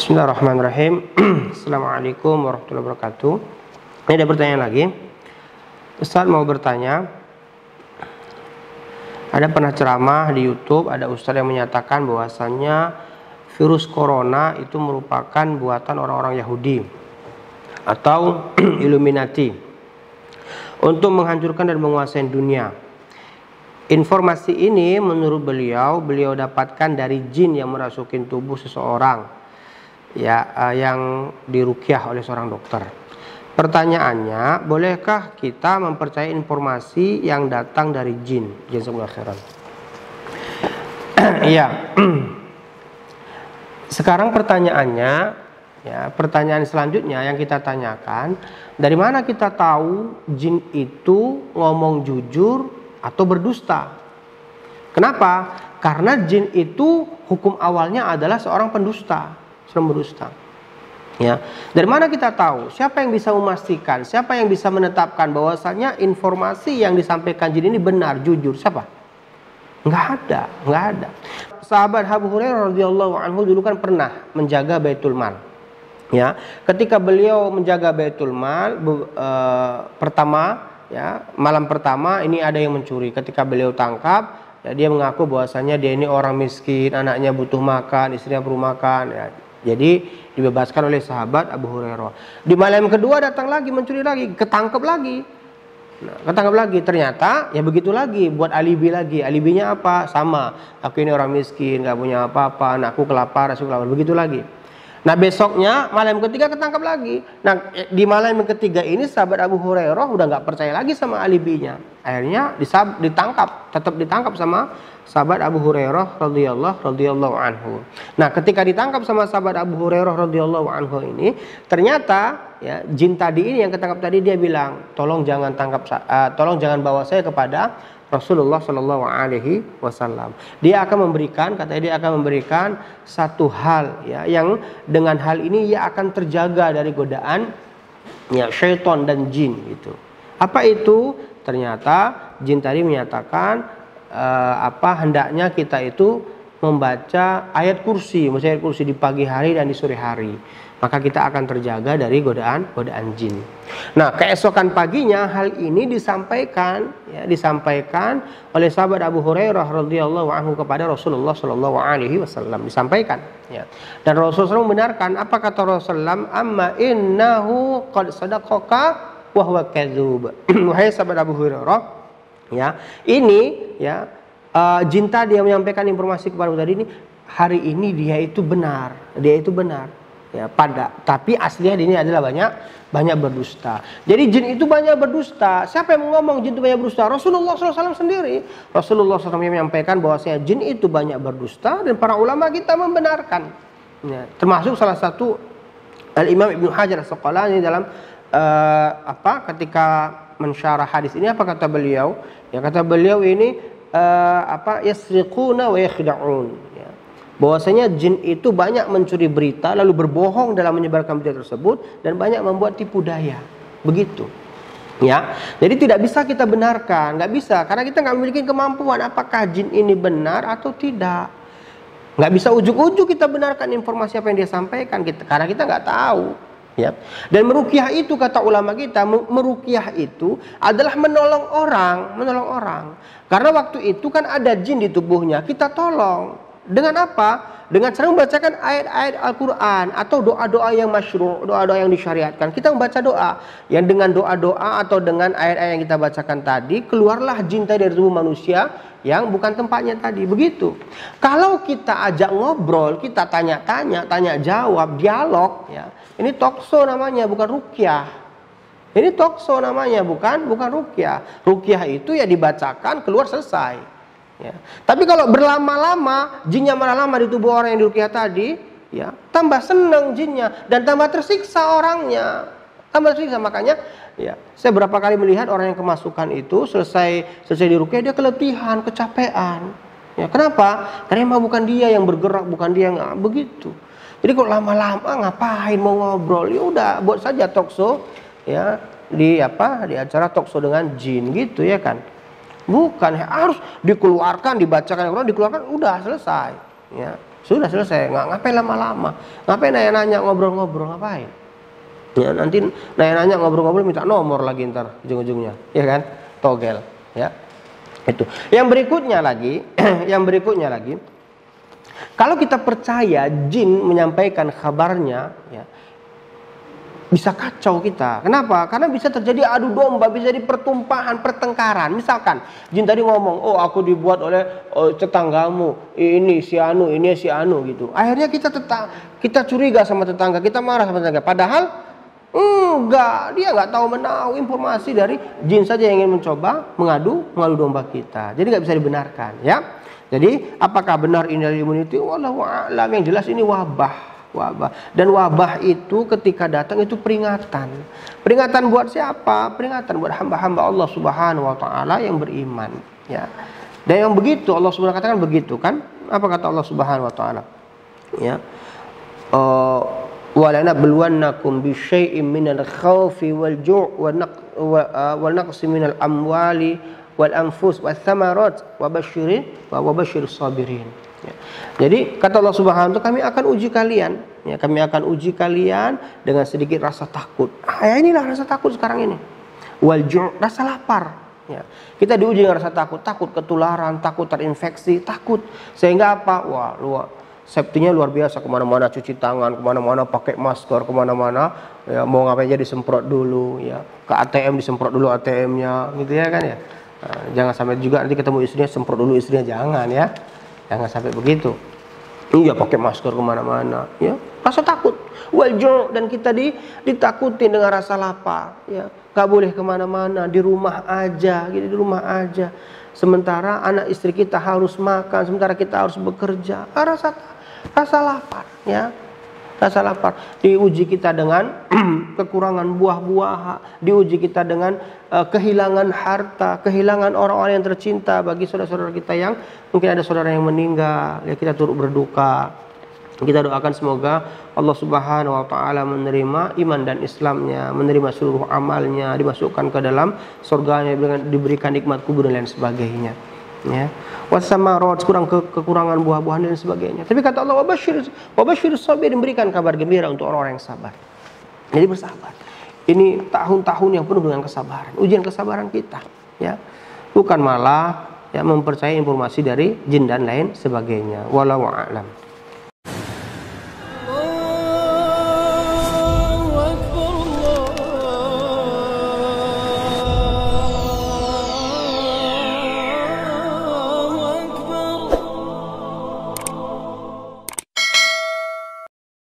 Bismillahirrahmanirrahim. Assalamualaikum warahmatullahi wabarakatuh. Ini ada pertanyaan lagi. Ustaz mau bertanya, ada pernah ceramah di YouTube, ada ustaz yang menyatakan bahwasannya virus corona itu merupakan buatan orang-orang Yahudi atau Illuminati untuk menghancurkan dan menguasai dunia. Informasi ini menurut beliau dapatkan dari jin yang merasukin tubuh seseorang, yang diruqyah oleh seorang dokter. Pertanyaannya, bolehkah kita mempercayai informasi yang datang dari jin? Jazakumullah khairan. Iya. Sekarang pertanyaannya, pertanyaan selanjutnya yang kita tanyakan, dari mana kita tahu jin itu ngomong jujur atau berdusta? Kenapa? Karena jin itu hukum awalnya adalah seorang pendusta. Berdusta. Ya. Dari mana kita tahu? Siapa yang bisa memastikan? Siapa yang bisa menetapkan bahwasanya informasi yang disampaikan jin ini benar, jujur? Siapa? Nggak ada. Sahabat Abu Hurairah radhiyallahu anhu dulu kan pernah menjaga Baitul Mal. Ya, ketika beliau menjaga Baitul Mal malam pertama ini ada yang mencuri. Ketika beliau tangkap, dia mengaku bahwasanya dia ini orang miskin, anaknya butuh makan, istrinya perlu makan. Jadi dibebaskan oleh sahabat Abu Hurairah. Di malam kedua datang lagi, mencuri lagi, ketangkep lagi. Ternyata ya begitu lagi, buat alibi lagi. Alibinya apa? Sama. Aku ini orang miskin, nggak punya apa-apa, anakku kelaparan, begitu lagi. Nah besoknya malam ketiga ketangkap lagi. Nah di malam ketiga ini sahabat Abu Hurairah udah nggak percaya lagi sama alibinya. Akhirnya tetap ditangkap sama sahabat Abu Hurairah radhiyallahu anhu. Nah ketika ditangkap sama sahabat Abu Hurairah radhiyallahu anhu ini, ternyata jin tadi ini yang ketangkap tadi dia bilang, tolong jangan bawa saya kepada Rasulullah Shallallahu Alaihi Wasallam. Dia akan memberikan satu hal yang dengan hal ini ia akan terjaga dari godaan syaitan dan jin gitu. Apa itu? Ternyata jin tadi menyatakan hendaknya kita itu membaca ayat kursi di pagi hari dan di sore hari. Maka kita akan terjaga dari godaan jin. Nah, keesokan paginya hal ini disampaikan oleh sahabat Abu Hurairah radhiyallahu anhu kepada Rasulullah Shallallahu Alaihi Wasallam, disampaikan. Dan Rasulullah membenarkan. Apa kata Rasulullah? Amma innahu qad sadaqaka wa huwa kadzub. Wahai sahabat Abu Hurairah, ini jin tadi yang menyampaikan informasi kepada tadi ini, hari ini dia itu benar. Tapi aslinya ini adalah banyak berdusta. Jadi jin itu banyak berdusta. Siapa yang ngomong jin itu banyak berdusta? Rasulullah SAW sendiri. Rasulullah SAW menyampaikan bahwasanya jin itu banyak berdusta dan para ulama kita membenarkan. Termasuk salah satu Al-Imam Ibnu Hajar As-Saqalani dalam ketika mensyarah hadis ini, apa kata beliau? Kata beliau ini yasriquna wa yakhda'un. Bahwasanya jin itu banyak mencuri berita lalu berbohong dalam menyebarkan berita tersebut dan banyak membuat tipu daya. Begitu. Jadi tidak bisa kita benarkan, nggak bisa, karena kita nggak memiliki kemampuan apakah jin ini benar atau tidak. Nggak bisa ujuk-ujuk kita benarkan informasi apa yang dia sampaikan, karena kita nggak tahu. Dan meruqyah itu, kata ulama kita, meruqyah itu adalah menolong orang. Karena waktu itu kan ada jin di tubuhnya, kita tolong. Dengan apa? Dengan cara membacakan ayat-ayat Al-Quran atau doa-doa yang masyru', doa-doa yang disyariatkan. Kita membaca doa. Yang dengan doa-doa atau dengan ayat-ayat yang kita bacakan tadi, keluarlah jin tadi dari tubuh manusia yang bukan tempatnya tadi. Begitu. Kalau kita ajak ngobrol, kita tanya-tanya, tanya-jawab, dialog, ini talkshow namanya, bukan ruqyah. Ini talkshow namanya, bukan ruqyah. Ruqyah itu dibacakan, keluar, selesai. Tapi kalau berlama-lama, jinnya malah lama di tubuh orang yang diruqyah tadi, tambah senang jinnya dan tambah tersiksa orangnya. Makanya saya berapa kali melihat orang yang kemasukan itu selesai diruqyah dia keletihan, kecapean. Kenapa? Karena bukan dia yang bergerak, bukan dia yang begitu. Jadi kalau lama-lama ngapain mau ngobrol? Ya udah buat saja talkshow di acara talkshow dengan jin gitu kan. Bukan harus dikeluarkan, dibacakan Al-Quran, dikeluarkan, udah selesai. Sudah selesai, ngapain lama-lama, ngapain nanya-nanya, ngobrol-ngobrol, ngapain? Ya, nanti nanya-nanya, ngobrol-ngobrol, minta nomor lagi ntar ujung-ujungnya, ya kan? Togel, ya. Itu. Yang berikutnya lagi, kalau kita percaya jin menyampaikan kabarnya, ya, bisa kacau kita. Kenapa? Karena bisa terjadi adu domba, bisa jadi pertumpahan, pertengkaran. Misalkan jin tadi ngomong, oh aku dibuat oleh tetanggamu, ini si anu gitu. Akhirnya kita curiga sama tetangga, kita marah sama tetangga. Padahal enggak, dia nggak tahu menahu informasi dari jin saja yang ingin mencoba mengadu domba kita. Jadi nggak bisa dibenarkan, ya. Jadi apakah benar ini dari immunity? Wallahu a'lam. Yang jelas ini wabah. Dan wabah itu ketika datang itu peringatan buat siapa? Peringatan buat hamba-hamba Allah Subhanahu wa taala yang beriman, ya. Dan yang begitu Allah Subhanahu katakan begitu kan? Apa kata Allah Subhanahu wa taala? Ya. Wa lanabluwannakum bisyai'in minal khaufi wal ju' wa naqsi minal amwali wal anfus wath thamarat wa basyiris sabirin. Ya. Jadi kata Allah Subhanahu wa taala, kami akan uji kalian, ya, kami akan uji kalian dengan sedikit rasa takut. Ya inilah rasa takut sekarang ini. Wal ju', rasa lapar, ya. Kita diuji dengan rasa takut ketularan, takut terinfeksi, takut sehingga apa? Wah, safety-nya luar biasa, kemana-mana cuci tangan, kemana-mana pakai masker, kemana-mana, ya, mau ngapain aja disemprot dulu, ya, ke ATM disemprot dulu ATM-nya, gitu ya kan ya. Nah, jangan sampai juga nanti ketemu istrinya semprot dulu istrinya, jangan ya. Jangan sampai begitu. Iya, pakai masker kemana-mana, ya. Rasa takut, wajur, dan kita ditakutin dengan rasa lapar, ya. Gak boleh kemana-mana, di rumah aja, gitu, di rumah aja. Sementara anak istri kita harus makan, sementara kita harus bekerja. Rasa lapar, ya. Rasa lapar. Diuji kita dengan kekurangan buah-buahan, diuji kita dengan kehilangan harta, kehilangan orang-orang yang tercinta. Bagi saudara-saudara kita yang mungkin ada saudara yang meninggal, ya, kita turut berduka. Kita doakan semoga Allah Subhanahu wa taala menerima iman dan Islamnya, menerima seluruh amalnya, dimasukkan ke dalam surganya, diberikan nikmat kubur dan lain sebagainya, ya. Wasamarot, kekurangan buah-buahan dan sebagainya. Tapi kata Allah, wabashir sabir, diberikan kabar gembira untuk orang-orang yang sabar. Jadi bersabar. Ini tahun-tahun yang penuh dengan kesabaran, ujian kesabaran kita, ya. Bukan malah, ya, mempercayai informasi dari jin dan lain sebagainya. Wallahu a'lam.